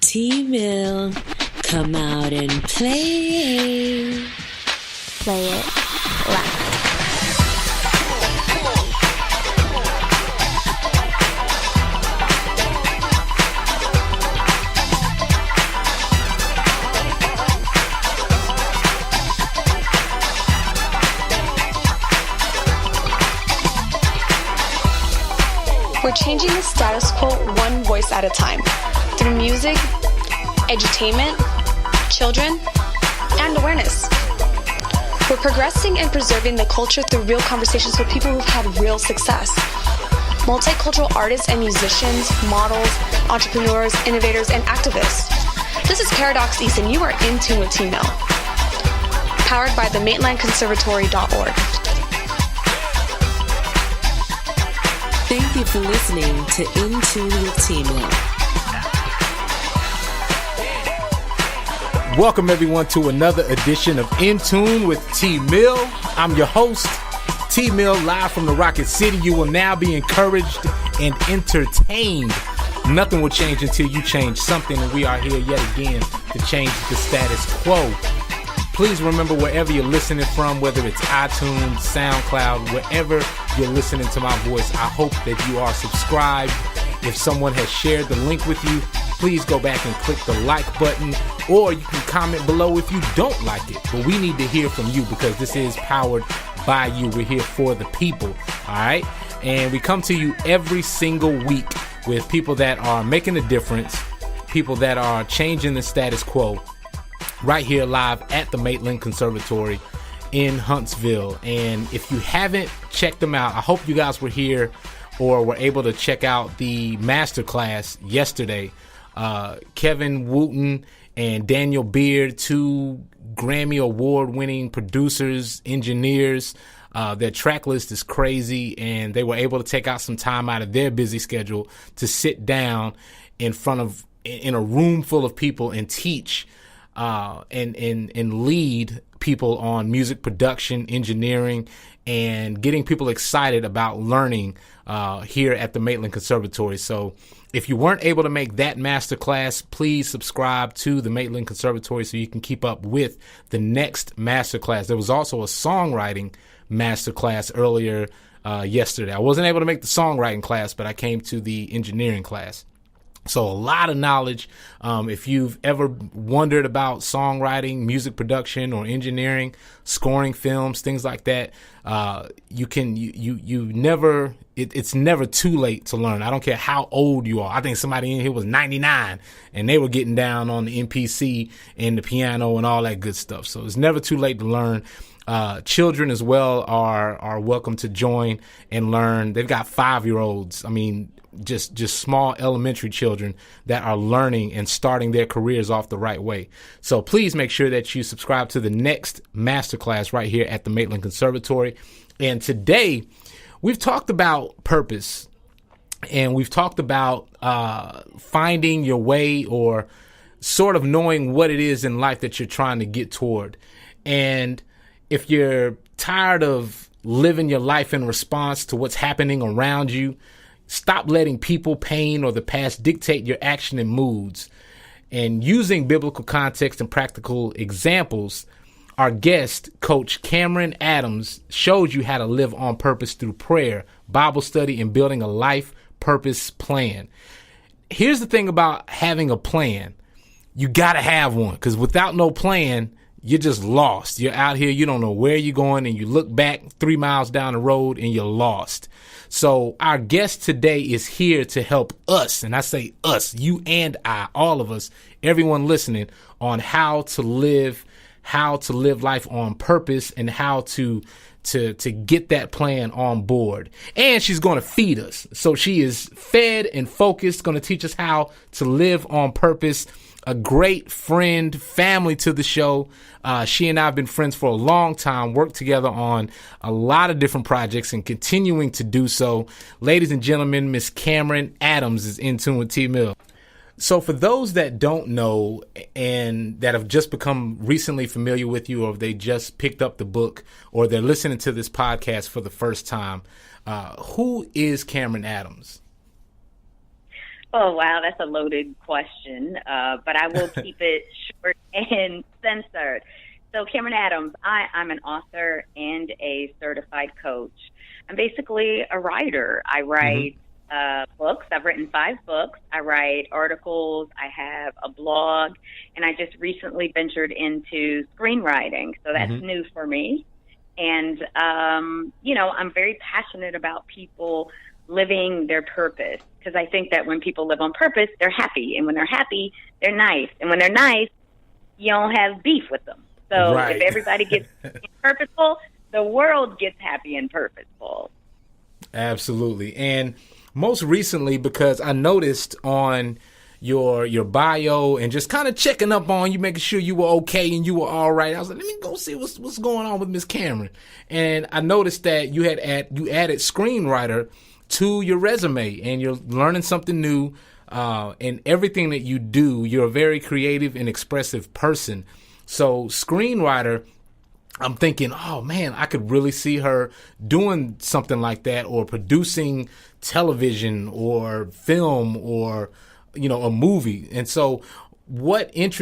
T-Mill, come out and play. Play it loud. We're changing the status quo one voice at a time through music, edutainment, children, and awareness. We're progressing and preserving the culture through real conversations with people who've had real success. Multicultural artists and musicians, models, entrepreneurs, innovators, and activists. This is Paradox East, and you are in tune with T-Mill. Powered by the MaitlandConservatory.org. Thank you for listening to In Tune with T-Mill. Welcome everyone to another edition of In Tune with T-Mill. I'm your host, T-Mill, live from the Rocket City. You will now be encouraged and entertained. Nothing will change until you change something, and we are here yet again to change the status quo. Please remember, wherever you're listening from, whether it's iTunes, SoundCloud, wherever you're listening to my voice, I hope that you are subscribed. If someone has shared the link with you, please go back and click the like button, or you can comment below if you don't like it. But we need to hear from you because this is powered by you. We're here for the people, all right? And we come to you every single week with people that are making a difference, people that are changing the status quo, right here live at the Maitland Conservatory in Huntsville. And if you haven't checked them out, I hope you guys were here or were able to check out the masterclass yesterday. Kevin Wooten and Daniel Beard, two Grammy award-winning producers, engineers. Their track list is crazy, and they were able to take out some time out of their busy schedule to sit down in a room full of people and teach and lead people on music production, engineering, and getting people excited about learning here at the Maitland Conservatory. So if you weren't able to make that masterclass, please subscribe to the Maitland Conservatory so you can keep up with the next masterclass. There was also a songwriting masterclass earlier yesterday. I wasn't able to make the songwriting class, but I came to the engineering class. So a lot of knowledge. If you've ever wondered about songwriting, music production, or engineering, scoring films, things like that, it's never too late to learn. I don't care how old you are. I think somebody in here was 99 and they were getting down on the MPC and the piano and all that good stuff. So it's never too late to learn. Children as well are welcome to join and learn. They've got 5-year-olds. I mean, just small elementary children that are learning and starting their careers off the right way. So please make sure that you subscribe to the next masterclass right here at the Maitland Conservatory. And today we've talked about purpose, and we've talked about finding your way, or sort of knowing what it is in life that you're trying to get toward. And if you're tired of living your life in response to what's happening around you, stop letting people, pain, or the past dictate your action and moods. And using biblical context and practical examples, our guest, Coach Kamryn Adams, shows you how to live on purpose through prayer, Bible study, and building a life purpose plan. Here's the thing about having a plan. You got to have one, because without no plan, you're just lost. You're out here, you don't know where you're going, and you look back 3 miles down the road and you're lost. So our guest today is here to help us, and I say us, you and I, all of us, everyone listening, on how to live life on purpose and how to get that plan on board. And she's going to feed us. So she is fed and focused, going to teach us how to live on purpose. A great friend, family to the show. She and I have been friends for a long time, worked together on a lot of different projects and continuing to do so. Ladies and gentlemen, Miss Kamryn Adams is in tune with T-Mill. So for those that don't know and that have just become recently familiar with you, or they just picked up the book, or they're listening to this podcast for the first time, who is Kamryn Adams? Oh, wow, that's a loaded question, but I will keep it short and censored. So, Kamryn Adams, I'm an author and a certified coach. I'm basically a writer. I write books. I've written 5 books. I write articles. I have a blog, and I just recently ventured into screenwriting. So that's new for me. And, I'm very passionate about people living their purpose, because I think that when people live on purpose, they're happy. And when they're happy, they're nice. And when they're nice, you don't have beef with them. So if everybody gets purposeful, the world gets happy and purposeful. Absolutely. And most recently, because I noticed on your bio and just kind of checking up on you, making sure you were okay and you were all right, I was like, let me go see what's going on with Miss Kamryn. And I noticed that you added screenwriter to your resume, and you're learning something new. And everything that you do, you're a very creative and expressive person. So screenwriter, I'm thinking, oh man, I could really see her doing something like that, or producing television or film or, a movie. And so what sort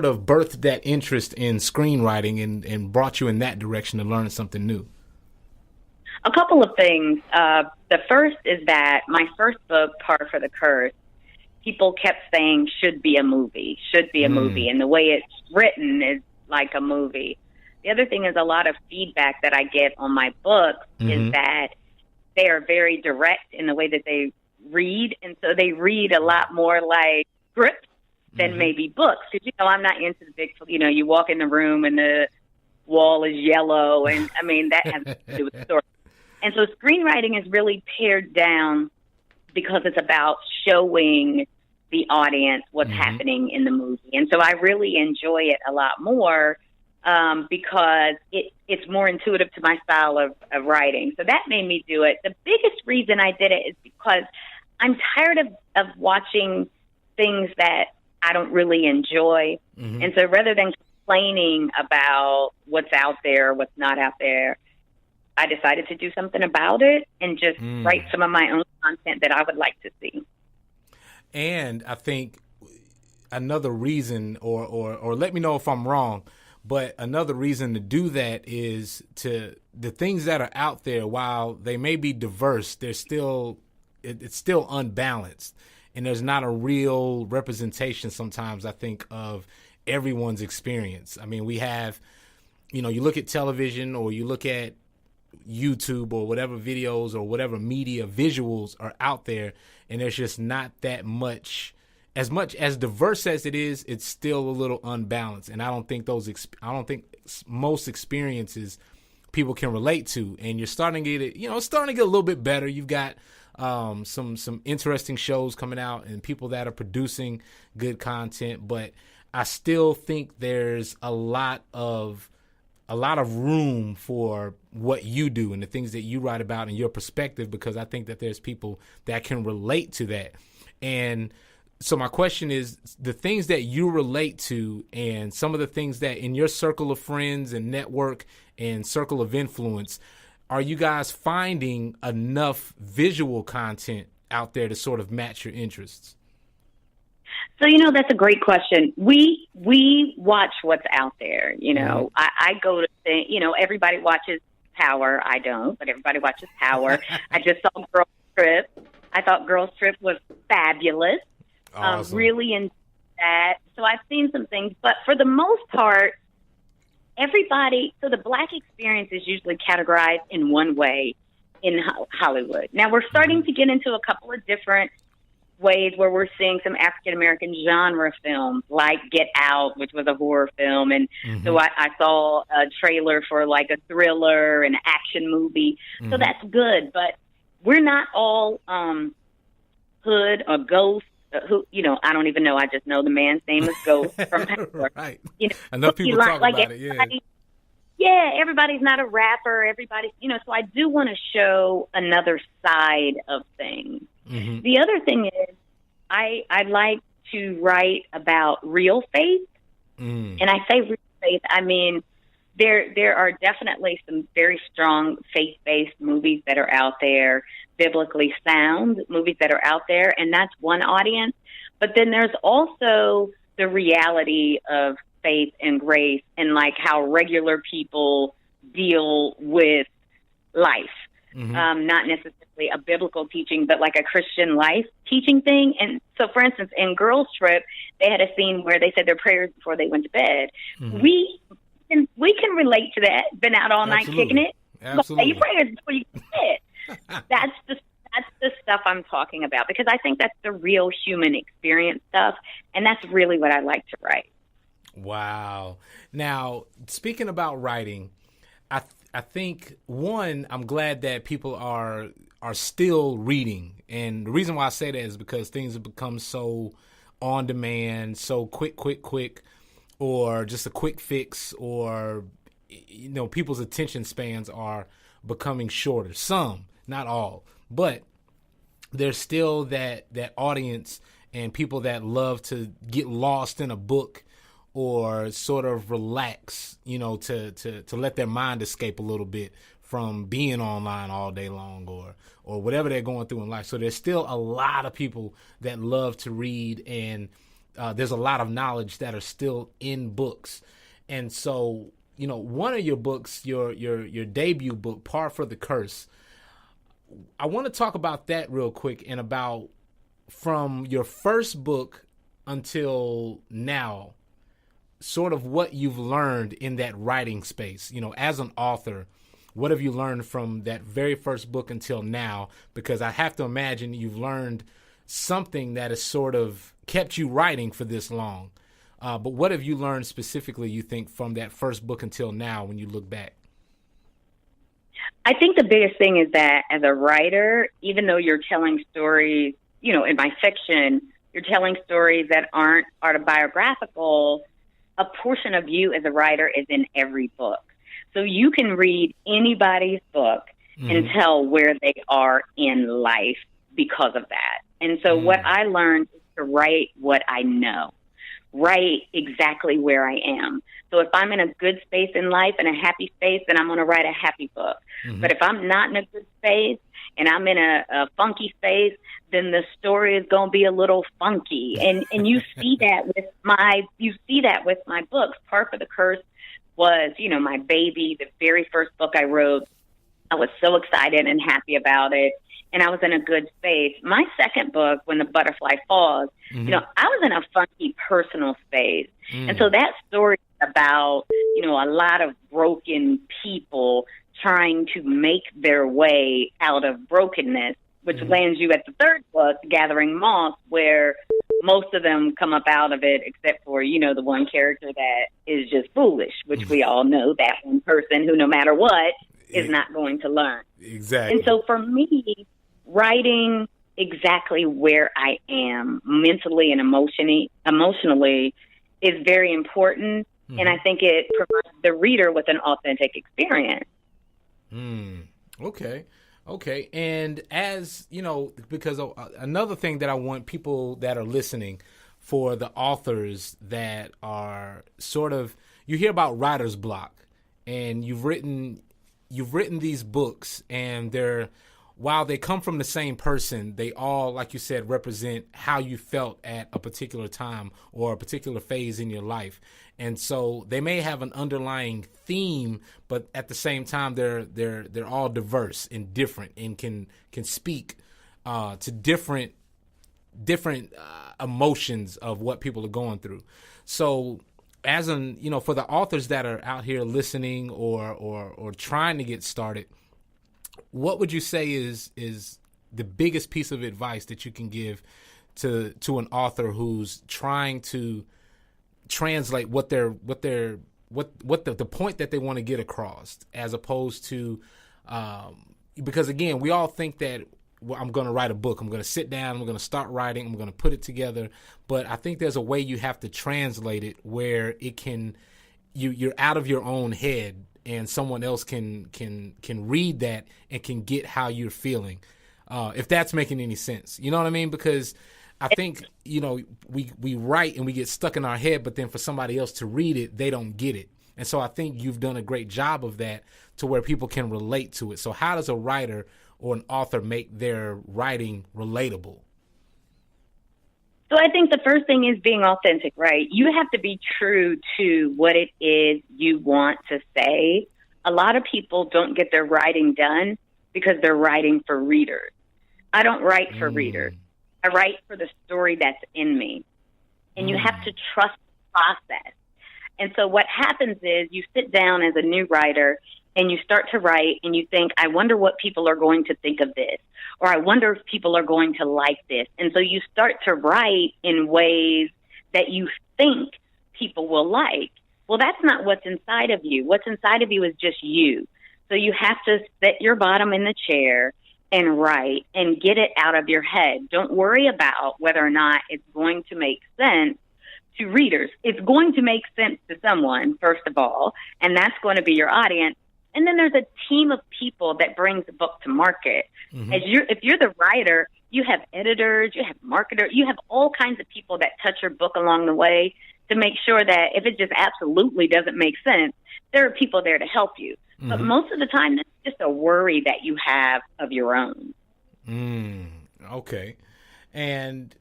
of birthed that interest in screenwriting and brought you in that direction to learn something new? A couple of things. The first is that my first book, Par for the Curse, people kept saying should be a movie. And the way it's written is like a movie. The other thing is a lot of feedback that I get on my books is that they are very direct in the way that they read. And so they read a lot more like scripts than maybe books. Because, I'm not into the big, you walk in the room and the wall is yellow. And I mean, that has to do with the story. And so screenwriting is really pared down because it's about showing the audience what's happening in the movie. And so I really enjoy it a lot more because it's more intuitive to my style of writing. So that made me do it. The biggest reason I did it is because I'm tired of watching things that I don't really enjoy. And so rather than complaining about what's out there, what's not out there, I decided to do something about it and just write some of my own content that I would like to see. And I think another reason, or let me know if I'm wrong, but another reason to do that is to the things that are out there, while they may be diverse, it's still unbalanced. And there's not a real representation sometimes, I think, of everyone's experience. I mean, we have, you look at television or you look at YouTube or whatever videos or whatever media visuals are out there, and there's just not that much as diverse as it is. It's still a little unbalanced, and I don't think most experiences people can relate to. And you're starting to get it, it's starting to get a little bit better. You've got some interesting shows coming out and people that are producing good content, but I still think there's a lot of room for what you do and the things that you write about and your perspective, because I think that there's people that can relate to that. And so my question is, the things that you relate to and some of the things that in your circle of friends and network and circle of influence, are you guys finding enough visual content out there to sort of match your interests? So, that's a great question. We watch what's out there. I go to think, everybody watches Power. I don't, but everybody watches Power. I just saw Girls Trip. I thought Girls Trip was fabulous. Awesome. Really enjoyed that. So I've seen some things, but for the most part, so the Black experience is usually categorized in one way in Hollywood. Now we're starting to get into a couple of different ways where we're seeing some African-American genre films like Get Out, which was a horror film. And so I saw a trailer for like a thriller and action movie. So that's good. But we're not all hood or ghost. I don't even know. I just know the man's name is Ghost from Power. Right. Enough people talk about it, yeah. Yeah, everybody's not a rapper. Everybody, so I do want to show another side of things. The other thing is I like to write about real faith. And I say real faith, I mean there are definitely some very strong faith-based movies that are out there, biblically sound movies that are out there, and that's one audience. But then there's also the reality of faith and grace and like how regular people deal with life. Not necessarily a biblical teaching, but like a Christian life teaching thing. And so, for instance, in Girls Trip, they had a scene where they said their prayers before they went to bed. We can relate to that. Been out all night kicking it. Absolutely. Say your prayers before you go to bed. That's the stuff I'm talking about, because I think that's the real human experience stuff, and that's really what I like to write. Wow. Now, speaking about writing, I think, one, I'm glad that people are still reading. And the reason why I say that is because things have become so on demand, so quick, or just a quick fix, or, you know, people's attention spans are becoming shorter. Some, not all, but there's still that audience and people that love to get lost in a book or sort of relax, you know, to let their mind escape a little bit from being online all day long or whatever they're going through in life. So there's still a lot of people that love to read, and there's a lot of knowledge that are still in books. And so, you know, one of your books, your debut book, Par for the Curse, I want to talk about that real quick, and about from your first book until now, sort of what you've learned in that writing space. You know, as an author, what have you learned from that very first book until now? Because I have to imagine you've learned something that has sort of kept you writing for this long. But what have you learned specifically, you think, from that first book until now when you look back? I think the biggest thing is that as a writer, even though you're telling stories, you know, in my fiction, you're telling stories that aren't autobiographical, a portion of you as a writer is in every book. So you can read anybody's book and tell where they are in life because of that. And so what I learned is to write what I know, write exactly where I am. So if I'm in a good space in life and a happy space, then I'm going to write a happy book. But if I'm not in a good space and I'm in a funky space, then the story is going to be a little funky. And you see that with my books. Par for the Curse was, you know, my baby, the very first book I wrote. I was so excited and happy about it, and I was in a good space. My second book, When the Butterfly Falls, you know, I was in a funky personal space. And so that story is about, you know, a lot of broken people trying to make their way out of brokenness, which lands you at the third book, Gathering Moss, where most of them come up out of it, except for, you know, the one character that is just foolish, which we all know, that one person who, no matter what, is not going to learn. Exactly. And so for me, writing exactly where I am mentally and emotionally is very important. And I think it provides the reader with an authentic experience. Okay. And as, you know, because another thing that I want people that are listening, for the authors that are sort of, you hear about writer's block, and you've written these books, and while they come from the same person, they all, like you said, represent how you felt at a particular time or a particular phase in your life. And so they may have an underlying theme, but at the same time, they're all diverse and different, and can speak to different emotions of what people are going through. So as for the authors that are out here listening or trying to get started, what would you say is the biggest piece of advice that you can give to an author who's trying to translate what the point that they want to get across, as opposed to because again, we all think that, well, I'm going to write a book, I'm going to sit down, I'm going to start writing, I'm going to put it together, but I think there's a way you have to translate it where it can you're out of your own head, and someone else can read that and can get how you're feeling, if that's making any sense. You know what I mean? Because I think, we write and we get stuck in our head, but then for somebody else to read it, they don't get it. And so I think you've done a great job of that to where people can relate to it. So how does a writer or an author make their writing relatable? So I think the first thing is being authentic, right? You have to be true to what it is you want to say. A lot of people don't get their writing done because they're writing for readers. I don't write for readers. I write for the story that's in me. And you have to trust the process. And so what happens is you sit down as a new writer and you start to write and you think, I wonder what people are going to think of this, or I wonder if people are going to like this. And so you start to write in ways that you think people will like. Well, that's not what's inside of you. What's inside of you is just you. So you have to set your bottom in the chair and write and get it out of your head. Don't worry about whether or not it's going to make sense to readers. It's going to make sense to someone, first of all, and that's going to be your audience. And then there's a team of people that brings the book to market. If you're the writer, you have editors, you have marketers, you have all kinds of people that touch your book along the way to make sure that if it just absolutely doesn't make sense, there are people there to help you. But most of the time, it's just a worry that you have of your own. Okay. And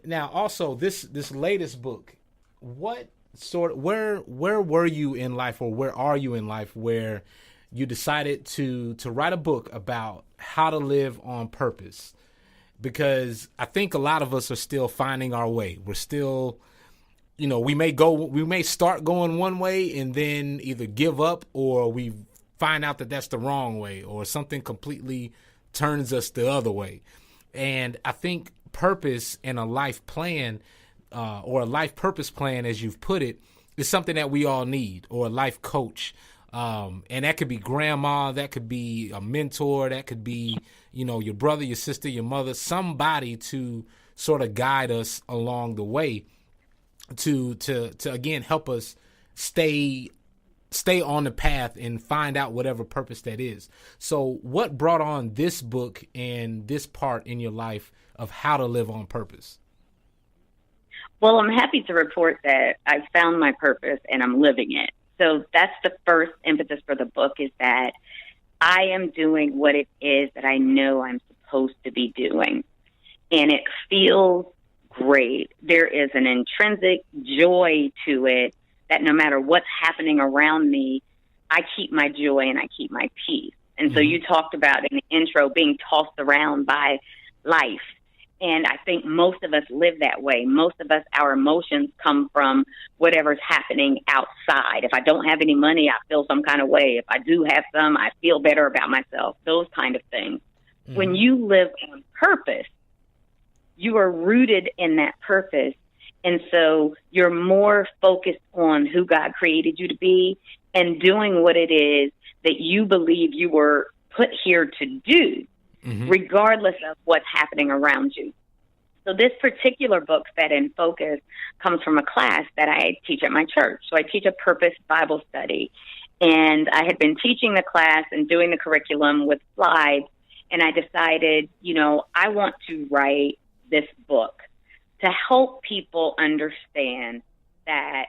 now also this latest book, what sort of, where were you in life, or where are you in life where you decided to write a book about how to live on purpose? Because I think a lot of us are still finding our way. We're still, we may start going one way and then either give up, or we find out that that's the wrong way, or something completely turns us the other way. And I think purpose and a life plan, or a life purpose plan, as you've put it, is something that we all need, or a life coach. And that could be grandma, that could be a mentor, that could be, your brother, your sister, your mother, somebody to sort of guide us along the way to again, help us stay on the path and find out whatever purpose that is. So what brought on this book and this part in your life of how to live on purpose? Well, I'm happy to report that I've found my purpose and I'm living it. So that's the first impetus for the book, is that I am doing what it is that I know I'm supposed to be doing. And it feels great. There is an intrinsic joy to it that no matter what's happening around me, I keep my joy and I keep my peace. And so you talked about in the intro being tossed around by life. And I think most of us live that way. Most of us, our emotions come from whatever's happening outside. If I don't have any money, I feel some kind of way. If I do have some, I feel better about myself, those kind of things. When you live on purpose, you are rooted in that purpose. And so you're more focused on who God created you to be and doing what it is that you believe you were put here to do, regardless of what's happening around you. So this particular book, Fed in Focus, comes from a class that I teach at my church. So I teach a purpose Bible study. And I had been teaching the class and doing the curriculum with slides. And I decided, I want to write this book to help people understand that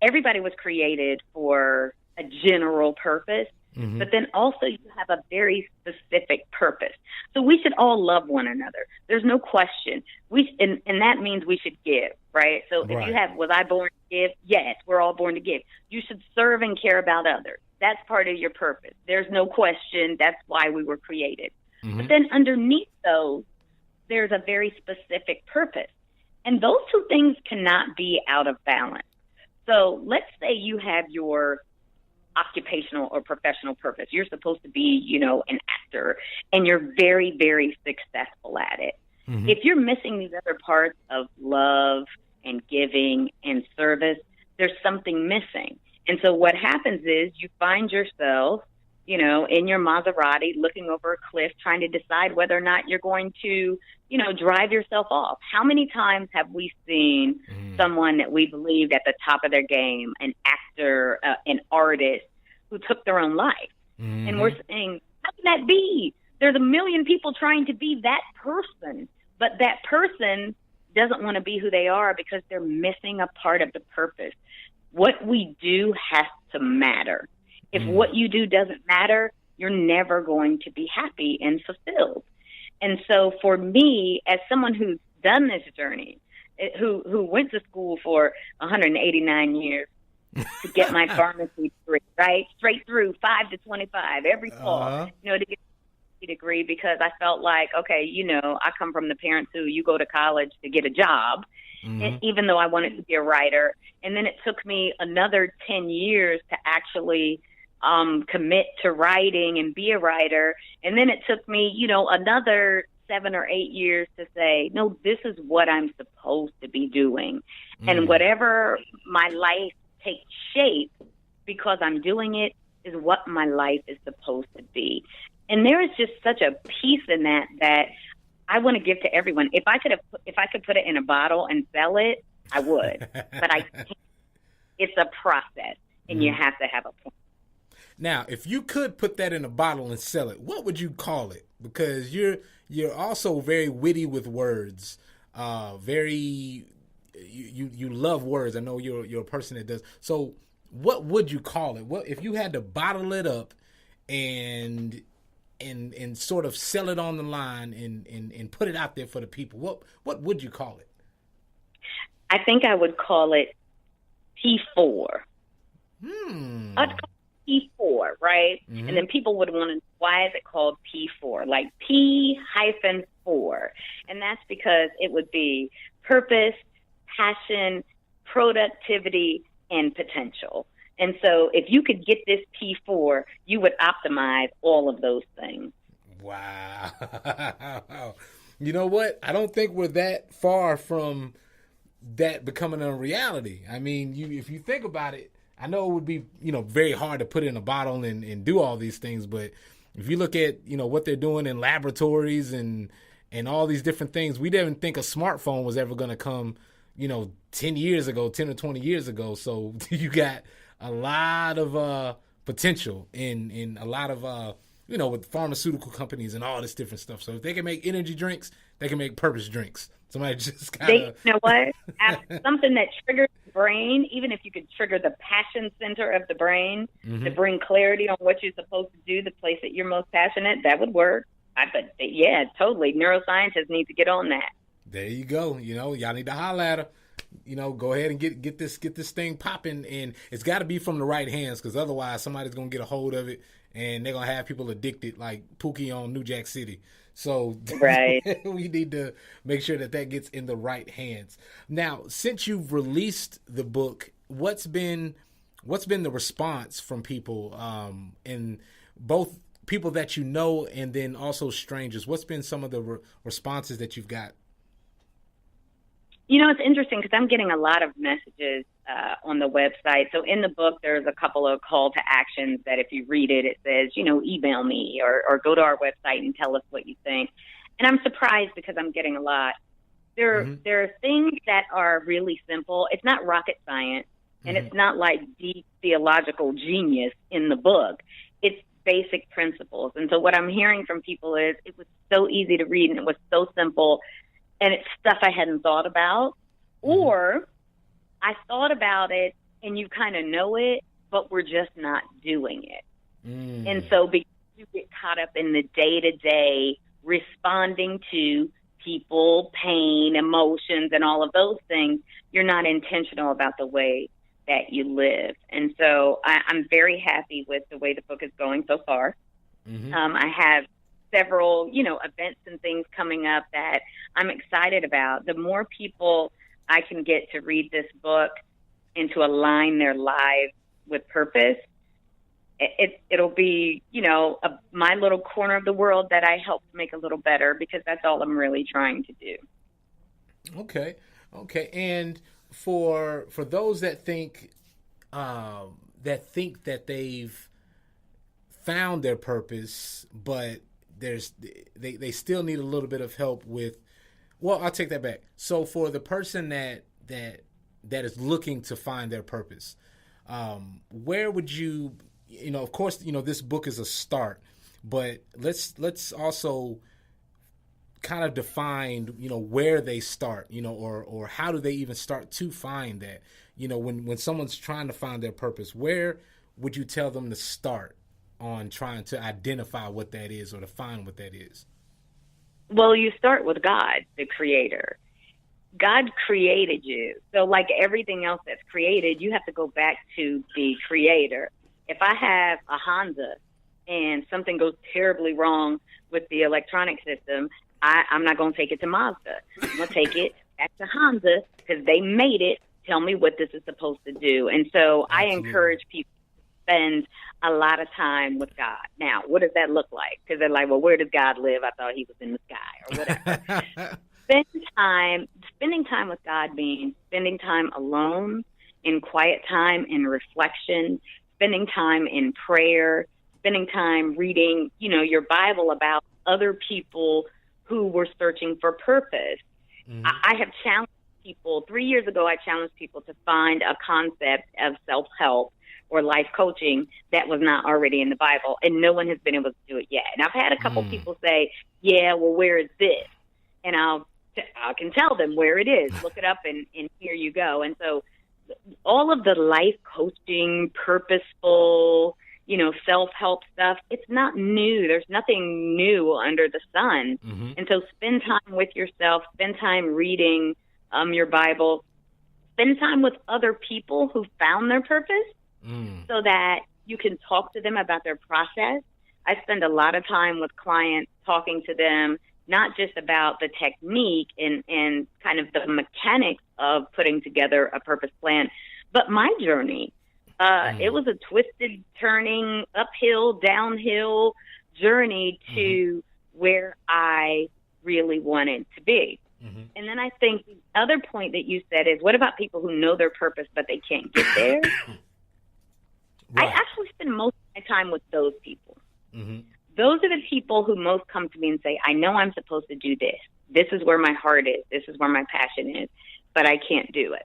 everybody was created for a general purpose, but then also you have a very specific purpose. So we should all love one another. There's no question. And that means we should give, right? So if you have, was I born to give? Yes, we're all born to give. You should serve and care about others. That's part of your purpose. There's no question. That's why we were created. But then underneath those, there's a very specific purpose. And those two things cannot be out of balance. So let's say you have your occupational or professional purpose. You're supposed to be, an actor, and you're very, very successful at it. If you're missing these other parts of love and giving and service, there's something missing. And so what happens is you find yourself, in your Maserati looking over a cliff trying to decide whether or not you're going to, drive yourself off. How many times have we seen someone that we believed at the top of their game, an actor, an artist, who took their own life? And we're saying, how can that be? There's a million people trying to be that person, but that person doesn't want to be who they are because they're missing a part of the purpose. what we do has to matter. If what you do doesn't matter, you're never going to be happy and fulfilled. And so for me, as someone who's done this journey, who went to school for 189 years to get my pharmacy degree, right? Straight through 5 to 25 every fall, to get a degree, because I felt like, okay, I come from the parents who you go to college to get a job, and even though I wanted to be a writer. And then it took me another 10 years to actually commit to writing and be a writer. And then it took me, another 7 or 8 years to say, no, this is what I'm supposed to be doing. And whatever my life takes shape, because I'm doing it, is what my life is supposed to be. And there is just such a peace in that I want to give to everyone. If I could put it in a bottle and sell it, I would. But I can't. It's a process, and you have to have a plan. Now, if you could put that in a bottle and sell it, what would you call it? Because you're also very witty with words. You love words. I know you're a person that does. So what would you call it? What if you had to bottle it up and sort of sell it on the line and put it out there for the people? What would you call it? I think I would call it P4. I'd call it P4, right? And then people would want to know, why is it called P4? Like P-4. And that's because it would be purpose, passion, productivity, and potential. And so if you could get this P4, you would optimize all of those things. Wow. You know what? I don't think we're that far from that becoming a reality. I mean, if you think about it, I know it would be, very hard to put in a bottle and do all these things. But if you look at, what they're doing in laboratories and all these different things, we didn't think a smartphone was ever going to come, 10 or 20 years ago. So you got a lot of potential in a lot of, with pharmaceutical companies and all this different stuff. So if they can make energy drinks, they can make purpose drinks. Somebody just kind of... You know what? Something that triggers the brain, even if you could trigger the passion center of the brain to bring clarity on what you're supposed to do, the place that you're most passionate, that would work. Yeah, totally. Neuroscientists need to get on that. There you go. Y'all need to holler at her. Go ahead and get this thing popping, and it's got to be from the right hands, because otherwise somebody's gonna get a hold of it, and they're gonna have people addicted like Pookie on New Jack City. So right. We need to make sure that gets in the right hands. Now, since you've released the book, what's been the response from people, and both people that and then also strangers? What's been some of the responses that you've got? It's interesting because I'm getting a lot of messages on the website. So in the book, there's a couple of call to actions that if you read it, it says, email me or go to our website and tell us what you think. And I'm surprised because I'm getting a lot. There are things that are really simple. It's not rocket science, and it's not like deep theological genius in the book. It's basic principles. And so what I'm hearing from people is it was so easy to read and it was so simple. And it's stuff I hadn't thought about, or I thought about it and you kind of know it, but we're just not doing it. And so because you get caught up in the day-to-day responding to people, pain, emotions, and all of those things, you're not intentional about the way that you live. And so I'm very happy with the way the book is going so far. I have several, events and things coming up that I'm excited about. The more people I can get to read this book and to align their lives with purpose, it'll be, my little corner of the world that I help make a little better, because that's all I'm really trying to do. Okay. And for those that think that they've found their purpose, but they still need a little bit of help with, well, I'll take that back. So for the person that is looking to find their purpose, where would you, of course, this book is a start, but let's also kind of define, where they start, or how do they even start to find that, when someone's trying to find their purpose, where would you tell them to start on trying to identify what that is or to find what that is? Well, you start with God, the creator. God created you. So like everything else that's created, you have to go back to the creator. If I have a Honda and something goes terribly wrong with the electronic system, I'm not going to take it to Mazda. I'm going to take it back to Honda because they made it. Tell me what this is supposed to do. And so I encourage people to spend a lot of time with God. Now, what does that look like? Because they're like, well, where does God live? I thought he was in the sky or whatever. Spending time with God means spending time alone, in quiet time, in reflection, spending time in prayer, spending time reading, your Bible about other people who were searching for purpose. Mm-hmm. I have challenged people. 3 years ago, I challenged people to find a concept of self-help or life coaching that was not already in the Bible, and no one has been able to do it yet. And I've had a couple people say, yeah, well, where is this? And I can tell them where it is. Look it up, and here you go. And so all of the life coaching, purposeful, self-help stuff, it's not new. There's nothing new under the sun. Mm-hmm. And so spend time with yourself, spend time reading your Bible, spend time with other people who found their purpose so that you can talk to them about their process. I spend a lot of time with clients talking to them, not just about the technique and kind of the mechanics of putting together a purpose plan, but my journey. It was a twisted, turning, uphill, downhill journey to where I really wanted to be. Mm-hmm. And then I think the other point that you said is, what about people who know their purpose but they can't get there? Right. I actually spend most of my time with those people. Mm-hmm. Those are the people who most come to me and say, I know I'm supposed to do this. This is where my heart is. This is where my passion is, but I can't do it.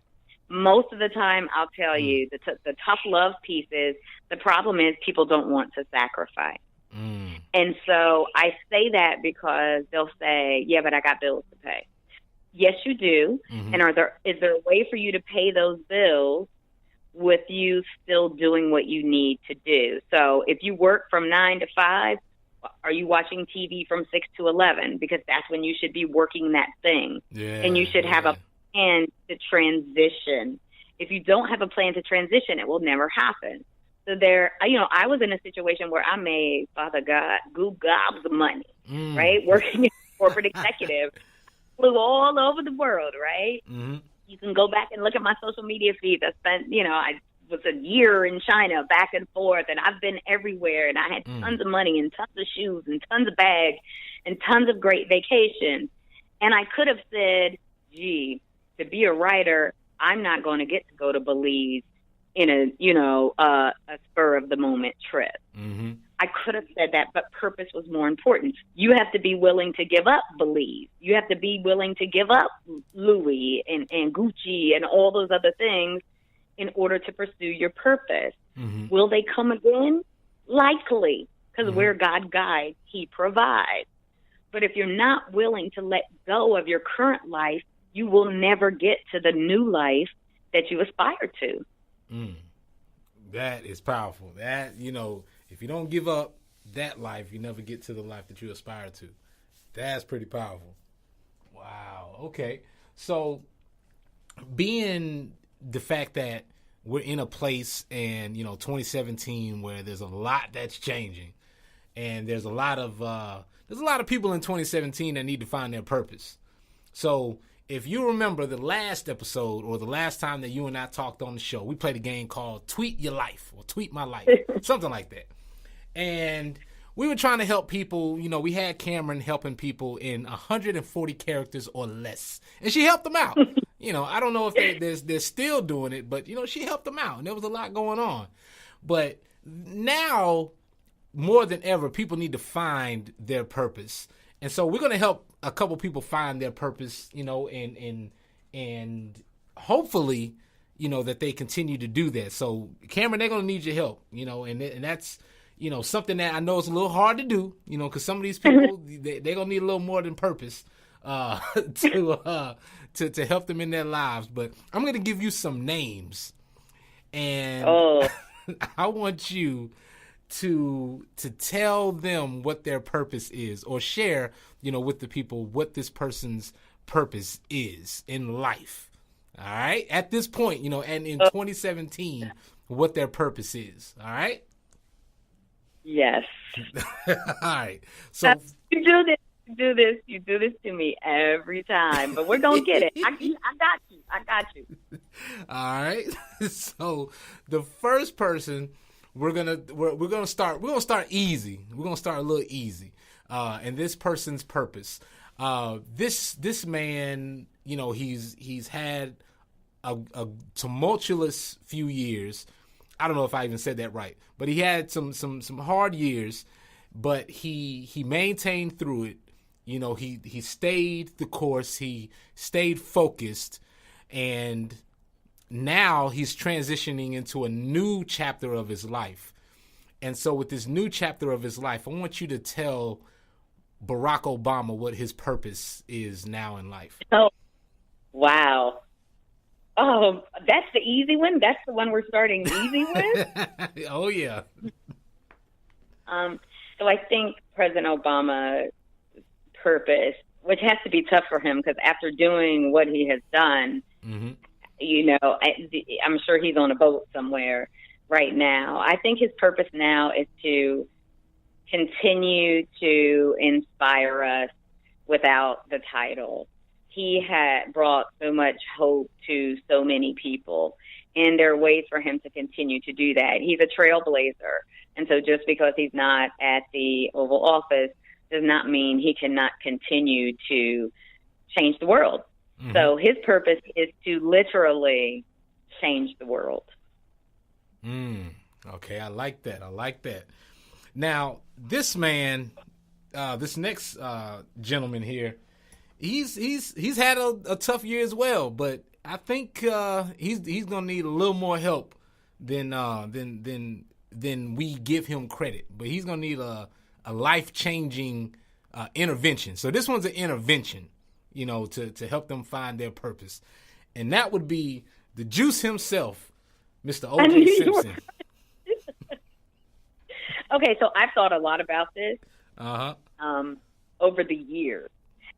Most of the time, I'll tell you, the tough love piece is, the problem is people don't want to sacrifice. And so I say that because they'll say, yeah, but I got bills to pay. Yes, you do. Mm-hmm. And is there a way for you to pay those bills with you still doing what you need to do? So if you work from 9 to 5, are you watching TV from 6 to 11? Because that's when you should be working that thing. Yeah, and you should have a plan to transition. If you don't have a plan to transition, it will never happen. So I was in a situation where I made, Father God, gobs of money, right? Working as a corporate executive. Flew all over the world, right? Mm-hmm. You can go back and look at my social media feeds. I spent, I was a year in China back and forth, and I've been everywhere, and I had tons of money and tons of shoes and tons of bags and tons of great vacations. And I could have said, gee, to be a writer, I'm not going to get to go to Belize in a spur of the moment trip. Mm-hmm. I could have said that, but purpose was more important. You have to be willing to give up Belize. You have to be willing to give up Louis and Gucci and all those other things in order to pursue your purpose. Mm-hmm. Will they come again? Likely, because where God guides, he provides. But if you're not willing to let go of your current life, you will never get to the new life that you aspire to. That is powerful. That, if you don't give up that life, you never get to the life that you aspire to. That's pretty powerful. Wow. Okay. So being the fact that we're in a place and, 2017 where there's a lot that's changing, and there's a lot of people in 2017 that need to find their purpose. So if you remember the last episode or the last time that you and I talked on the show, we played a game called Tweet Your Life or Tweet My Life, something like that. And we were trying to help people. We had Kamryn helping people in 140 characters or less. And she helped them out. I don't know if they're still doing it, but, she helped them out. And there was a lot going on. But now, more than ever, people need to find their purpose. And so we're going to help a couple people find their purpose, and hopefully, that they continue to do that. So, Kamryn, they're going to need your help, and that's, something that I know is a little hard to do, because some of these people, they're going to need a little more than purpose to help them in their lives. But I'm going to give you some names, and I want you to tell them what their purpose is, or share, with the people what this person's purpose is in life. All right? At this point, and in 2017, what their purpose is. All right? Yes. All right. So you do this to me every time, but we're gonna get it. I got you. All right. So the first person we're gonna start easy. We're gonna start a little easy. And this person's purpose. This man, he's had a tumultuous few years. I don't know if I even said that right, but he had some hard years, but he maintained through it. He stayed the course. He stayed focused, and now he's transitioning into a new chapter of his life. And so with this new chapter of his life, I want you to tell Barack Obama what his purpose is now in life. Oh, wow. Oh, that's the easy one? That's the one we're starting easy with? Oh, yeah. So I think President Obama's purpose, which has to be tough for him because after doing what he has done, I'm sure he's on a boat somewhere right now. I think his purpose now is to continue to inspire us without the title. He had brought so much hope to so many people, and there are ways for him to continue to do that. He's a trailblazer, and so just because he's not at the Oval Office does not mean he cannot continue to change the world. Mm-hmm. So his purpose is to literally change the world. Okay, I like that. Now, this man, this next gentleman here, he's had a tough year as well, but I think he's gonna need a little more help than we give him credit. But he's gonna need a life-changing intervention. So this one's an intervention, to help them find their purpose, and that would be the Juice himself, Mr. O.J. Simpson. Okay, so I've thought a lot about this over the years.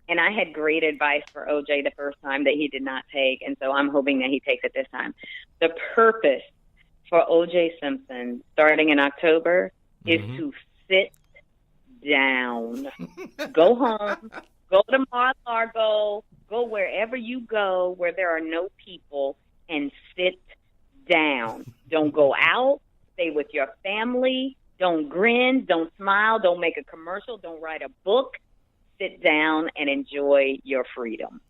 And I had great advice for OJ the first time that he did not take, and so I'm hoping that he takes it this time. The purpose for OJ Simpson, starting in October, is to sit down. Go home, go to Mar-a-Lago, go wherever you go where there are no people, and sit down. Don't go out. Stay with your family. Don't grin. Don't smile. Don't make a commercial. Don't write a book. Sit down and enjoy your freedom.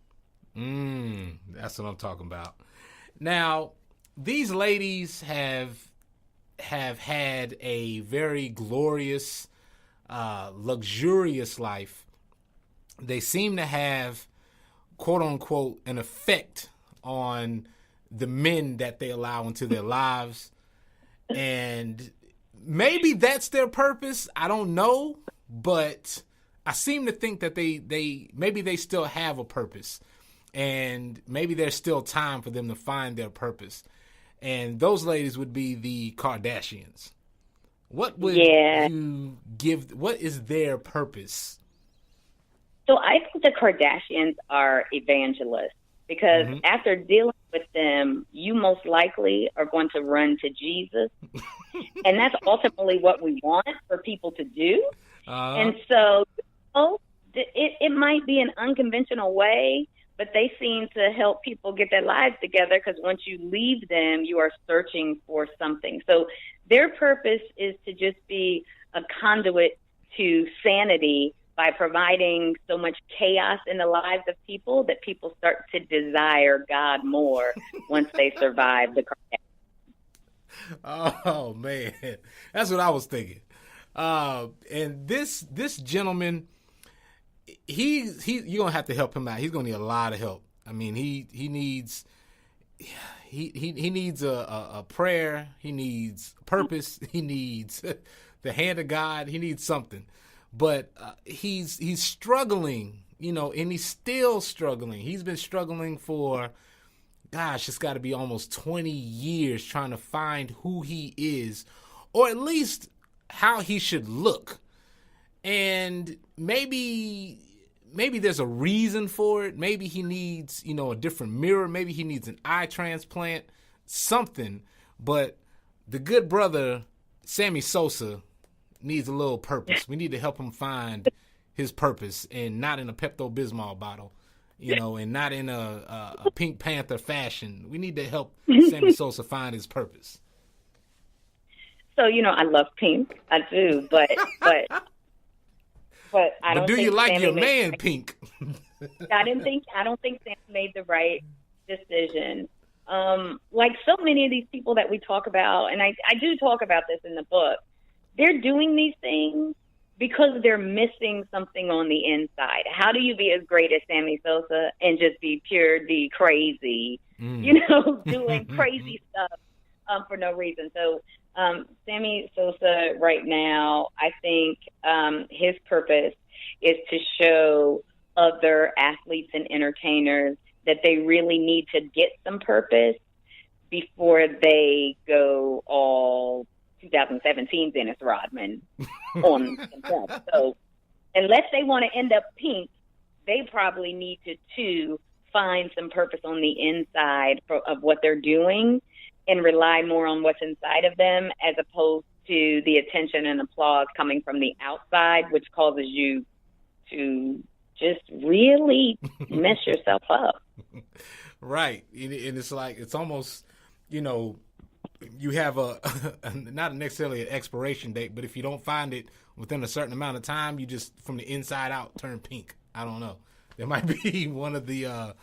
That's what I'm talking about. Now, these ladies have had a very glorious, luxurious life. They seem to have, quote unquote, an effect on the men that they allow into their lives. And maybe that's their purpose. I don't know, but I seem to think that they still have a purpose, and maybe there's still time for them to find their purpose. And those ladies would be the Kardashians. What would you give? What is their purpose? So I think the Kardashians are evangelists because after dealing with them, you most likely are going to run to Jesus. And that's ultimately what we want for people to do. And so it might be an unconventional way, but they seem to help people get their lives together because once you leave them, you are searching for something. So their purpose is to just be a conduit to sanity by providing so much chaos in the lives of people that people start to desire God more once they survive the Kardashians. Oh, man. That's what I was thinking. And this gentleman, you're gonna have to help him out. He's gonna need a lot of help. I mean, he needs a prayer. He needs purpose. He needs the hand of God. He needs something. But he's struggling, and he's still struggling. He's been struggling for, gosh, it's got to be almost 20 years trying to find who he is, or at least how he should look. And maybe there's a reason for it. Maybe he needs, a different mirror. Maybe he needs an eye transplant, something. But the good brother, Sammy Sosa, needs a little purpose. We need to help him find his purpose, and not in a Pepto-Bismol bottle, and not in a Pink Panther fashion. We need to help Sammy Sosa find his purpose. So, I love Pink. I do, but I don't. But do you like Sammy your man Pink? I don't think Sammy made the right decision. Like so many of these people that we talk about, and I do talk about this in the book, they're doing these things because they're missing something on the inside. How do you be as great as Sammy Sosa and just be pure D crazy, doing crazy stuff for no reason? So Sammy Sosa right now, I think his purpose is to show other athletes and entertainers that they really need to get some purpose before they go all 2017 Dennis Rodman on themselves. So unless they want to end up Pink, they probably need to find some purpose on the inside of what they're doing and rely more on what's inside of them, as opposed to the attention and applause coming from the outside, which causes you to just really mess yourself up. Right. And it's like, it's almost, you have not necessarily an expiration date, but if you don't find it within a certain amount of time, you just, from the inside out, turn pink. I don't know. There might be one of the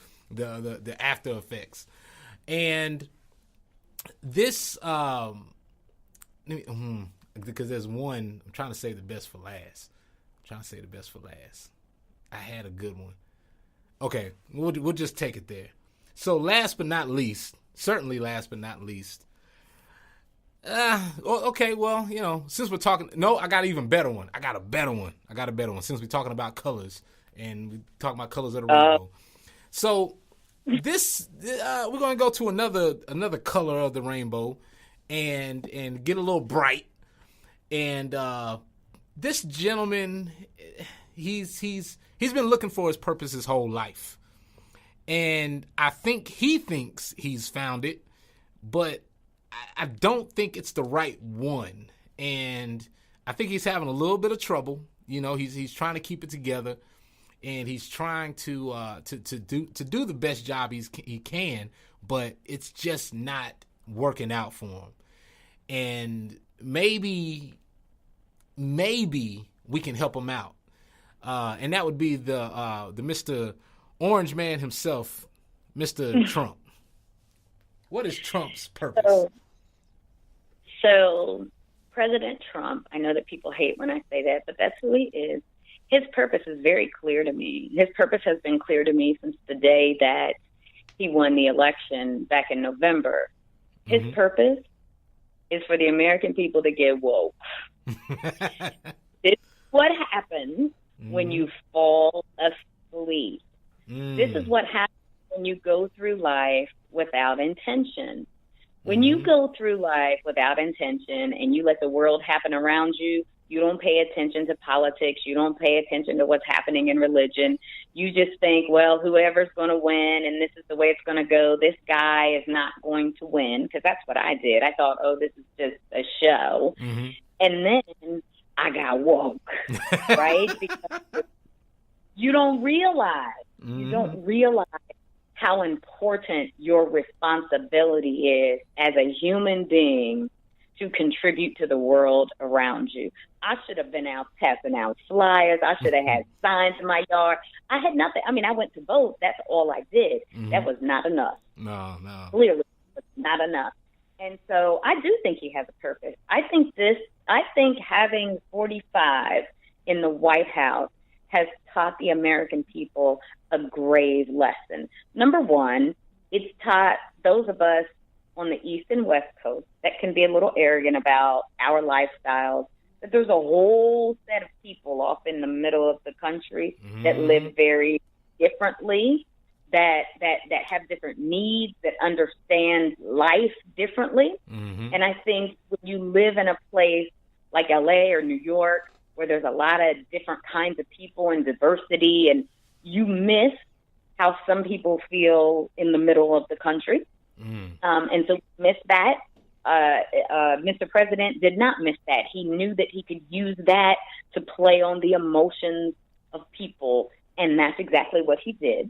after effects. And this, because there's one, I'm trying to save the best for last. I had a good one. Okay, we'll just take it there. So last but not least, okay, well, since we're talking, no, I got an even better one. I got a better one. Since we're talking about colors, and we talking about colors of the rainbow. So this, we're going to go to another color of the rainbow, and get a little bright. And this gentleman, he's been looking for his purpose his whole life, and I think he thinks he's found it, but I don't think it's the right one. And I think he's having a little bit of trouble. He's trying to keep it together, and he's trying to do the best job he can, but it's just not working out for him. And maybe we can help him out. And that would be the Mr. Orange Man himself, Mr. Trump. What is Trump's purpose? So President Trump, I know that people hate when I say that, but that's who he is. His purpose is very clear to me. His purpose has been clear to me since the day that he won the election back in November. His purpose is for the American people to get woke. This is what happens when you fall asleep. This is what happens when you go through life without intention. When you go through life without intention and you let the world happen around you, you don't pay attention to politics. You don't pay attention to what's happening in religion. You just think, well, whoever's going to win and this is the way it's going to go, this guy is not going to win, because that's what I did. I thought, oh, this is just a show. And then I got woke, right? Because you don't realize how important your responsibility is as a human being to contribute to the world around you. I should have been out passing out flyers. I should have had signs in my yard. I had nothing. I mean, I went to vote. That's all I did. That was not enough. No. Clearly, it was not enough. And so I do think he has a purpose. I think having 45 in the White House has taught the American people a grave lesson. Number one, it's taught those of us on the East and West Coast that can be a little arrogant about our lifestyles that there's a whole set of people off in the middle of the country that live very differently, that have different needs, that understand life differently. And I think when you live in a place like LA or New York, where there's a lot of different kinds of people and diversity, and you miss how some people feel in the middle of the country. And so miss that. Mr. President did not miss that. He knew that he could use that to play on the emotions of people, and that's exactly what he did.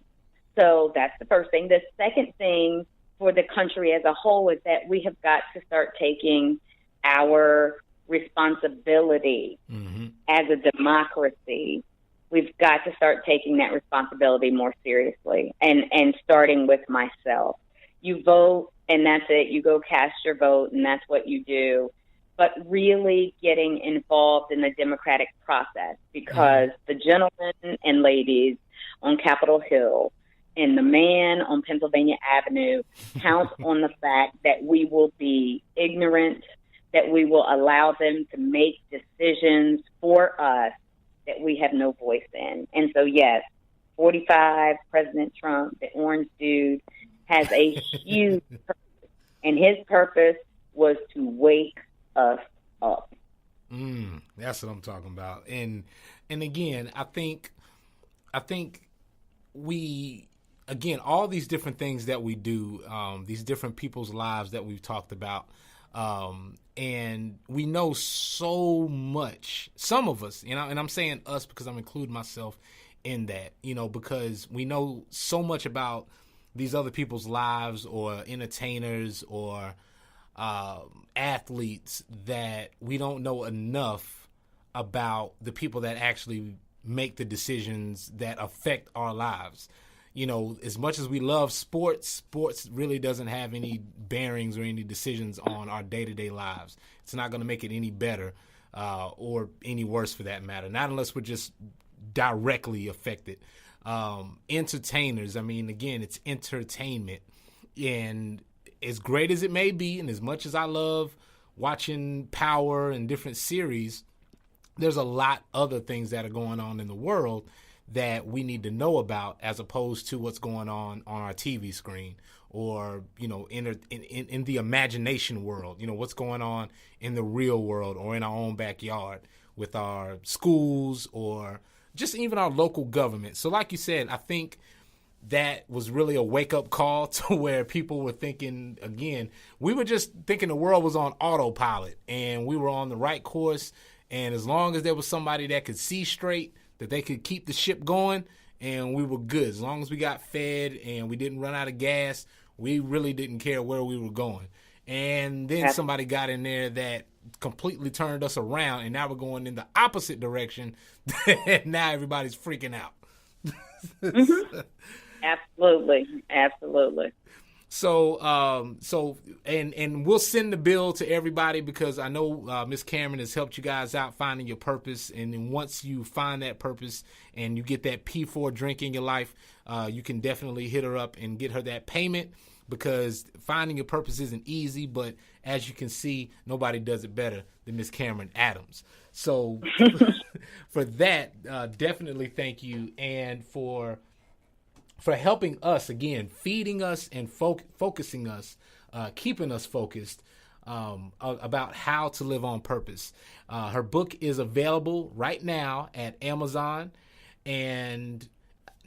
So that's the first thing. The second thing for the country as a whole is that we have got to start taking our responsibility as a democracy. We've got to start taking that responsibility more seriously, and starting with myself. You vote, and that's it. You go cast your vote, and that's what you do. But really getting involved in the democratic process, because the gentlemen and ladies on Capitol Hill and the man on Pennsylvania Avenue count on the fact that we will be ignorant, that we will allow them to make decisions for us that we have no voice in. And so, yes, 45, President Trump, the orange dude, has a huge purpose, and his purpose was to wake us up. That's what I'm talking about. And again, I think we, again, all these different things that we do, these different people's lives that we've talked about, and we know so much, some of us, and I'm saying us because I'm including myself in that, because we know so much about these other people's lives, or entertainers, or athletes, that we don't know enough about the people that actually make the decisions that affect our lives. As much as we love sports really doesn't have any bearings or any decisions on our day-to-day lives. It's not going to make it any better or any worse, for that matter, not unless we're just directly affected. Entertainers, again, it's entertainment, and as great as it may be, and as much as I love watching Power and different series, there's a lot other things that are going on in the world that we need to know about, as opposed to what's going on our TV screen, or in the imagination world, what's going on in the real world, or in our own backyard with our schools, or just even our local government. So like you said, I think that was really a wake-up call to where people were thinking, again, we were just thinking the world was on autopilot and we were on the right course, and as long as there was somebody that could see straight, that they could keep the ship going, and we were good. As long as we got fed and we didn't run out of gas, we really didn't care where we were going. And then somebody got in there that completely turned us around, and now we're going in the opposite direction. Now everybody's freaking out. Absolutely. So, and we'll send the bill to everybody, because I know Miss Kamryn has helped you guys out finding your purpose. And then once you find that purpose and you get that P4 drink in your life, you can definitely hit her up and get her that payment, because finding your purpose isn't easy. But as you can see, nobody does it better than Miss Kamryn Adams. So for that, definitely thank you, and for helping us, again, feeding us and focusing us, keeping us focused about how to live on purpose. Her book is available right now at Amazon, and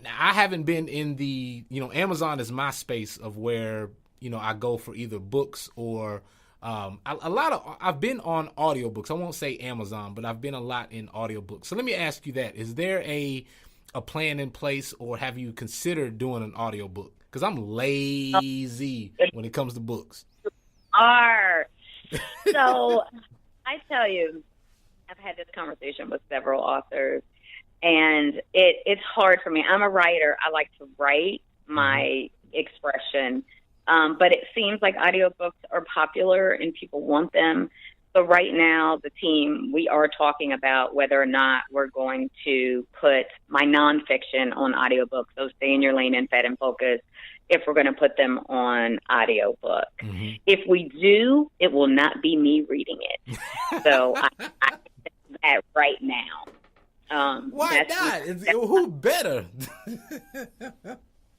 I haven't been in the, Amazon is my space of where, I go for either books or I've been on audiobooks. I won't say Amazon, but I've been a lot in audiobooks. So let me ask you that. Is there a plan in place, or have you considered doing an audiobook? Because I'm lazy when it comes to books. So I tell you, I've had this conversation with several authors, and it's hard for me. I'm a writer. I like to write my expression, but it seems like audiobooks are popular and people want them. So right now, the team, we are talking about whether or not we're going to put my nonfiction on audiobook. So Stay in Your Lane and Fed and Focus, if we're going to put them on audiobook. If we do, it will not be me reading it. So I at right now. Why not? Who better?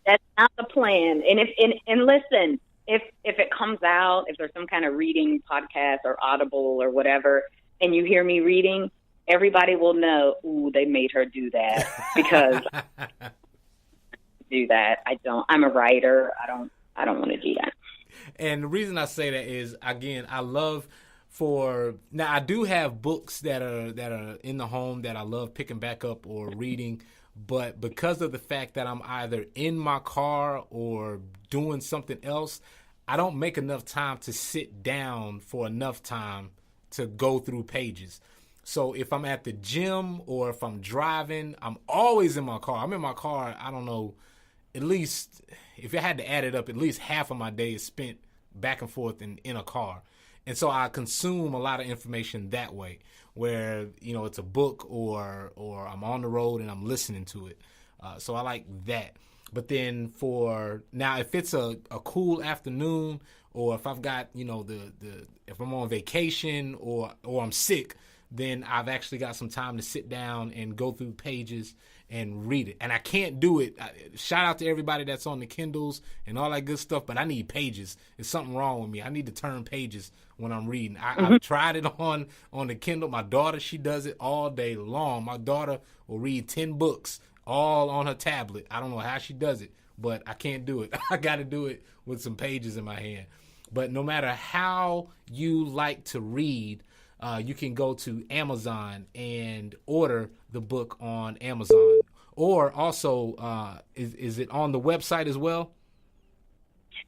That's not the plan. And listen, if it comes out, if there's some kind of reading podcast or Audible or whatever, and you hear me reading, everybody will know, ooh, they made her do that, because do that. I don't. I'm a writer. I don't want to do that. And the reason I say that is, again, I love now I do have books that are in the home that I love picking back up or reading, but because of the fact that I'm either in my car or doing something else, I don't make enough time to sit down for enough time to go through pages. So if I'm at the gym or if I'm driving, I'm always in my car. I'm in my car, I don't know, at least, if I had to add it up, at least half of my day is spent back and forth in a car. And so I consume a lot of information that way, where, it's a book or I'm on the road and I'm listening to it. So I like that. But then if it's a cool afternoon, or if I've got, if I'm on vacation or I'm sick, then I've actually got some time to sit down and go through pages and read it. And I can't do it. Shout out to everybody that's on the Kindles and all that good stuff, but I need pages. There's something wrong with me. I need to turn pages when I'm reading. I've tried it on the Kindle. My daughter, she does it all day long. My daughter will read 10 books all on her tablet. I don't know how she does it, but I can't do it. I got to do it with some pages in my hand. But no matter how you like to read, you can go to Amazon and order the book on Amazon. Or also, is it on the website as well?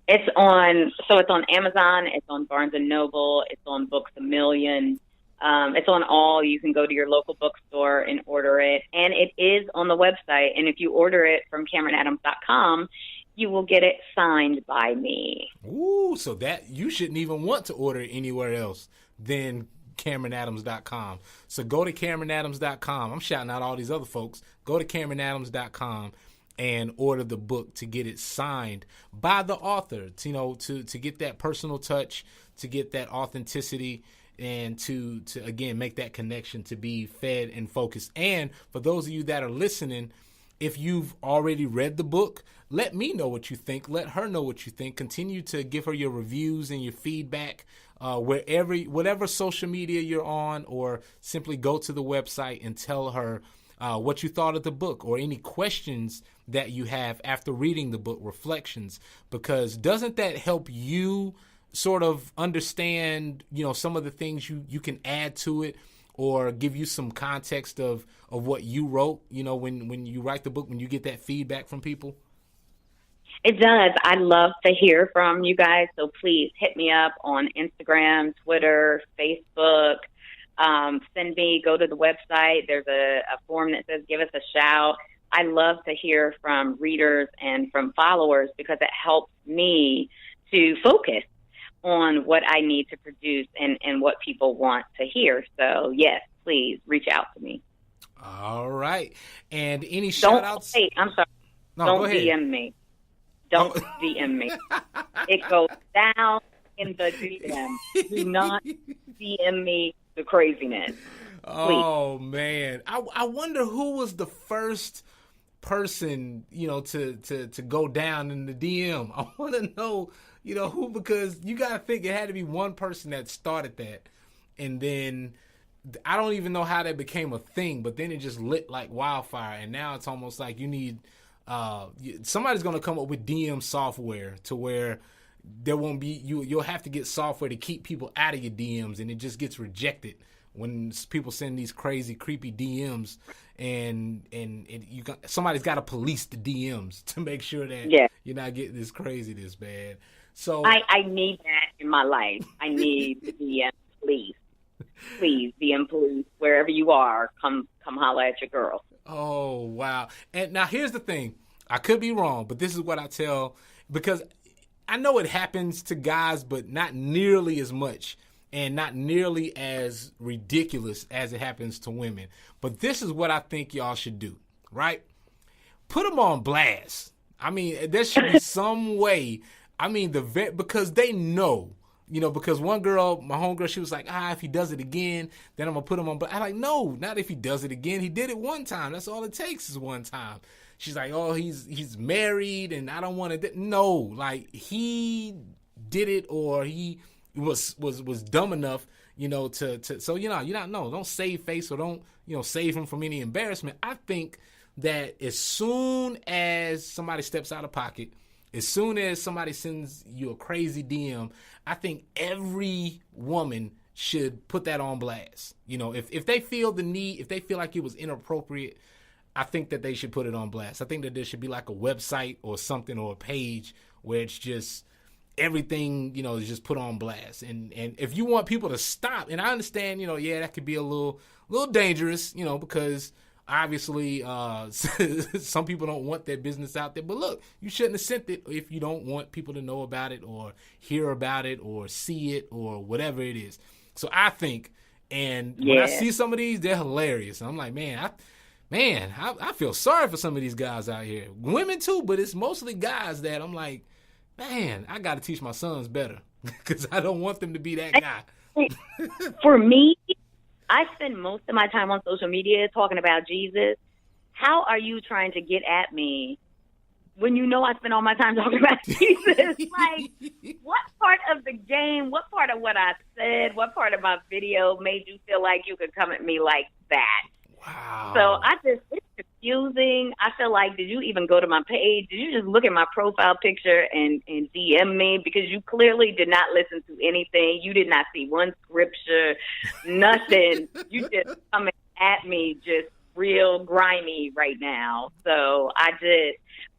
It's on Amazon, it's on Barnes & Noble, it's on Books A Million. It's on all. You can go to your local bookstore and order it. And it is on the website. And if you order it from KamrynAdams.com, you will get it signed by me. Ooh, so that you shouldn't even want to order it anywhere else than KamrynAdams.com. So go to KamrynAdams.com. I'm shouting out all these other folks. Go to KamrynAdams.com and order the book to get it signed by the author, to get that personal touch, to get that authenticity, and to again make that connection, to be fed and focused. And for those of you that are listening, if you've already read the book, let me know what you think. Let her know what you think. Continue to give her your reviews and your feedback whatever social media you're on, or simply go to the website and tell her what you thought of the book, or any questions that you have after reading the book, reflections, because doesn't that help you sort of understand, some of the things you can add to it, or give you some context of what you wrote, when you write the book, when you get that feedback from people? It does. I love to hear from you guys. So please hit me up on Instagram, Twitter, Facebook. Go to the website. There's a form that says give us a shout. I love to hear from readers and from followers, because it helps me to focus on what I need to produce and what people want to hear. So, yes, please reach out to me. All right. And any shout-outs? Wait, I'm sorry. No, don't DM me. Don't DM me. It goes down in the DM. Do not DM me the craziness. Please. Oh, man. I wonder who was the first person, to go down in the DM. I want to know, who, because you got to think it had to be one person that started that. And then I don't even know how that became a thing, but then it just lit like wildfire. And now it's almost like you need, somebody's going to come up with DM software to where there won't be, you'll have to get software to keep people out of your DMs, and it just gets rejected when people send these crazy, creepy DMs, and somebody's got to police the DMs to make sure that you're not getting this craziness, man. So I need that in my life. I need the DM police. Please, DM police, wherever you are, come holla at your girl. Oh, wow. And now here's the thing. I could be wrong, but this is what I tell, because I know it happens to guys, but not nearly as much and not nearly as ridiculous as it happens to women. But this is what I think y'all should do, right? Put them on blast. I mean, there should be some way. I mean, because they know because one girl, my homegirl, she was like, if he does it again, then I'm going to put him on. But I'm like, no, not if he does it again. He did it one time. That's all it takes is one time. She's like, oh, he's married and I don't want to. No, like he did it, or he was dumb enough, so, don't save face, or don't, save him from any embarrassment. I think that as soon as somebody steps out of pocket, as soon as somebody sends you a crazy DM, I think every woman should put that on blast. If they feel the need, if they feel like it was inappropriate, I think that they should put it on blast. I think that there should be like a website or something, or a page where it's just everything, is just put on blast. And if you want people to stop, and I understand, that could be a little dangerous, because obviously, some people don't want their business out there. But look, you shouldn't have sent it if you don't want people to know about it, or hear about it, or see it, or whatever it is. So I think, and when I see some of these, they're hilarious. I'm like, man, I feel sorry for some of these guys out here. Women too, but it's mostly guys that I'm like, man, I got to teach my sons better, because I don't want them to be that guy. For me, I spend most of my time on social media talking about Jesus. How are you trying to get at me when you know I spend all my time talking about Jesus? Like, what part of the game, what part of what I said, what part of my video made you feel like you could come at me like that? Wow. So it's confusing. I feel like, did you even go to my page? Did you just look at my profile picture and DM me? Because you clearly did not listen to anything. You did not see one scripture, nothing. You just coming at me just real grimy right now. So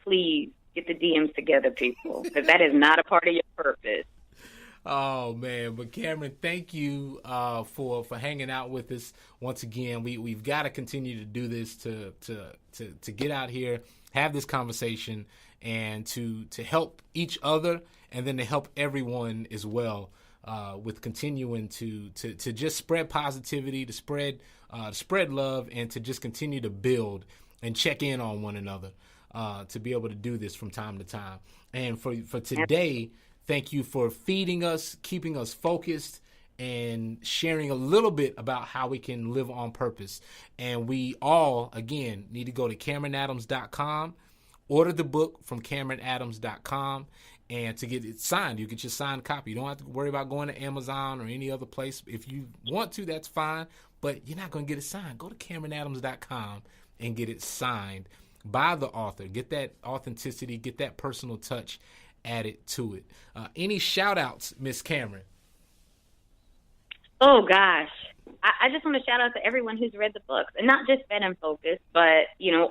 please get the DMs together, people, because that is not a part of your purpose. Oh man, but Kamryn, thank you for hanging out with us once again. We've got to continue to do this to get out here, have this conversation, and to help each other, and then to help everyone as well, with continuing to just spread positivity, to spread love, and to just continue to build and check in on one another, to be able to do this from time to time. And for today, thank you for feeding us, keeping us focused, and sharing a little bit about how we can live on purpose. And we all, again, need to go to KamrynAdams.com, order the book from KamrynAdams.com, and to get it signed. You get your signed copy. You don't have to worry about going to Amazon or any other place. If you want to, that's fine, but you're not going to get it signed. Go to KamrynAdams.com and get it signed by the author. Get that authenticity, get that personal touch added to it. Any shout outs, Miss Kamryn? Oh gosh, I just want to shout out to everyone who's read the books, and not just Fed and Focus, but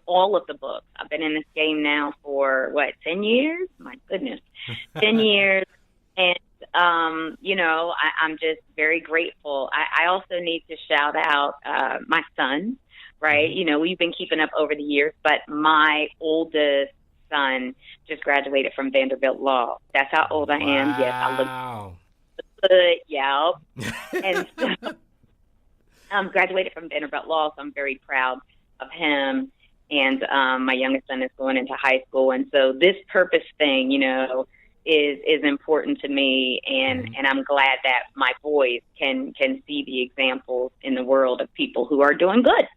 all of the books. I've been in this game now for 10 years? My goodness, 10 years, and I'm just very grateful. I also need to shout out my son. Right, we've been keeping up over the years, but my oldest son just graduated from Vanderbilt Law. That's how old I am. Wow. Yes, I look good. Yeah. And so, graduated from Vanderbilt Law, so I'm very proud of him. And my youngest son is going into high school. And so this purpose thing, is important to me. And I'm glad that my boys can see the examples in the world of people who are doing good.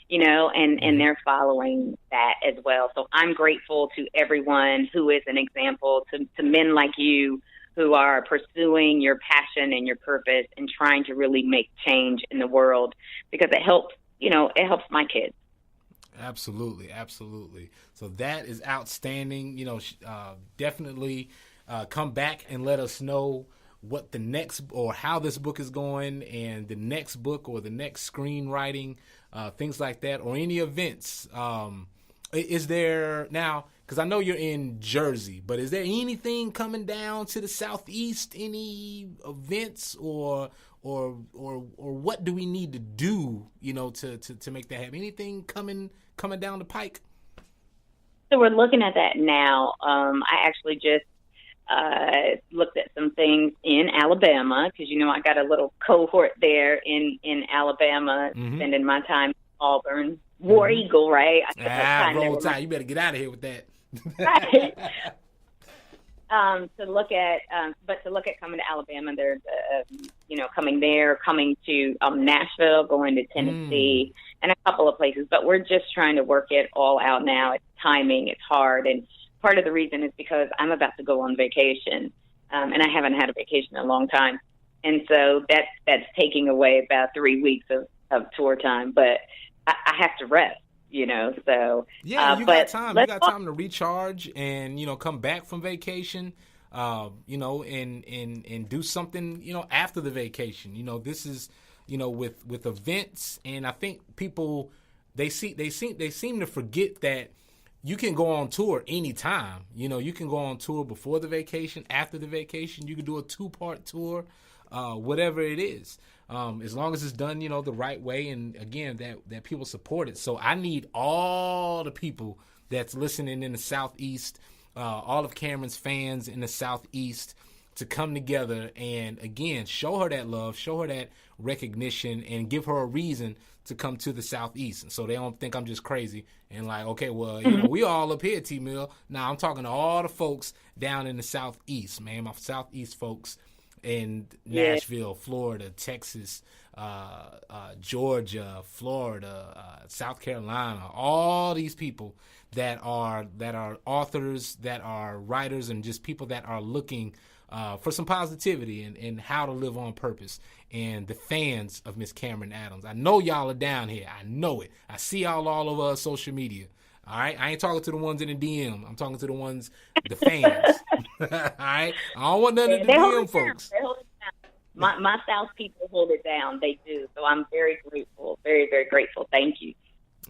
And they're following that as well. So I'm grateful to everyone who is an example, to men like you who are pursuing your passion and your purpose and trying to really make change in the world, because it helps my kids. Absolutely. Absolutely. So that is outstanding. Definitely come back and let us know what the next, or how this book is going, and the next book or the next screenwriting, things like that, or any events. Is there now, because I know you're in Jersey, but is there anything coming down to the Southeast? Any events or what do we need to do, to make that happen? Anything coming down the pike? So we're looking at that now. I actually just looked at some things in Alabama, because I got a little cohort there in Alabama, spending my time in Auburn. War Eagle, right? Roll Tide. You better get out of here with that. Right. to look at coming to Alabama. There's, coming there, coming to Nashville, going to Tennessee, and a couple of places. But we're just trying to work it all out now. It's timing. It's hard. And part of the reason is because I'm about to go on vacation, and I haven't had a vacation in a long time. And so that's taking away about 3 weeks of tour time. But I have to rest. So yeah, you got time. You got time to recharge and come back from vacation, and do something after the vacation. This is with events, and I think people they seem to forget that you can go on tour anytime. You can go on tour before the vacation, after the vacation. You can do a 2-part tour, whatever it is. As long as it's done, the right way, and again, that people support it. So I need all the people that's listening in the Southeast, all of Kamryn's fans in the Southeast, to come together and again show her that love, show her that recognition, and give her a reason to come to the Southeast. And so they don't think I'm just crazy and like, okay, well, we all up here, T-Mill. Now I'm talking to all the folks down in the Southeast, man, my Southeast folks. In Nashville, Florida, Texas, Georgia, Florida, South Carolina, all these people that are authors, that are writers, and just people that are looking for some positivity and how to live on purpose. And the fans of Miss Kamryn Adams, I know y'all are down here. I know it. I see y'all all over social media. All right, I ain't talking to the ones in the DM. I'm talking to the fans. All right, I don't want none of the DM folks. They hold it down. My South people hold it down. They do. So I'm very grateful, very, very grateful. Thank you.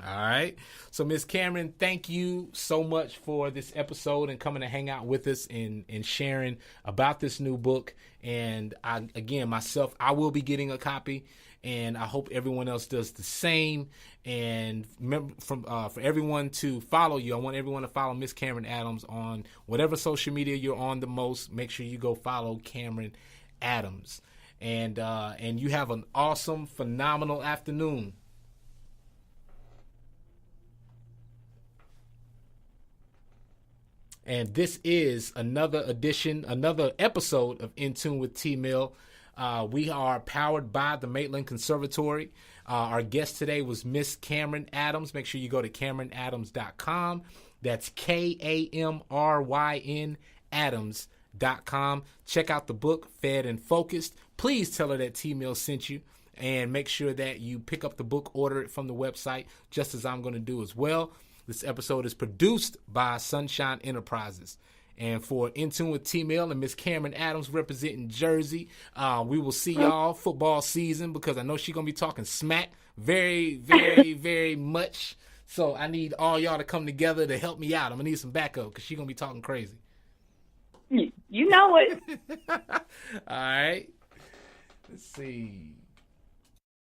All right. So, Miss Kamryn, thank you so much for this episode and coming to hang out with us and sharing about this new book. And I will be getting a copy, and I hope everyone else does the same. And remember, for everyone to follow you, I want everyone to follow Miss Kamryn Adams on whatever social media you're on the most. Make sure you go follow Kamryn Adams. And you have an awesome, phenomenal afternoon. And this is another episode of In Tune with T-Mill. We are powered by the Maitland Conservatory. Our guest today was Miss Kamryn Adams. Make sure you go to KamrynAdams.com. That's KAMRYN Adams.com. Check out the book, Fed and Focused. Please tell her that T-Mill sent you. And make sure that you pick up the book, order it from the website, just as I'm going to do as well. This episode is produced by Sunshine Enterprises. And for In Tune with T-Mill and Miss Kamryn Adams representing Jersey, we will see y'all football season, because I know she's going to be talking smack very, very, very much. So I need all y'all to come together to help me out. I'm going to need some backup because she's going to be talking crazy. You know it. All right. Let's see.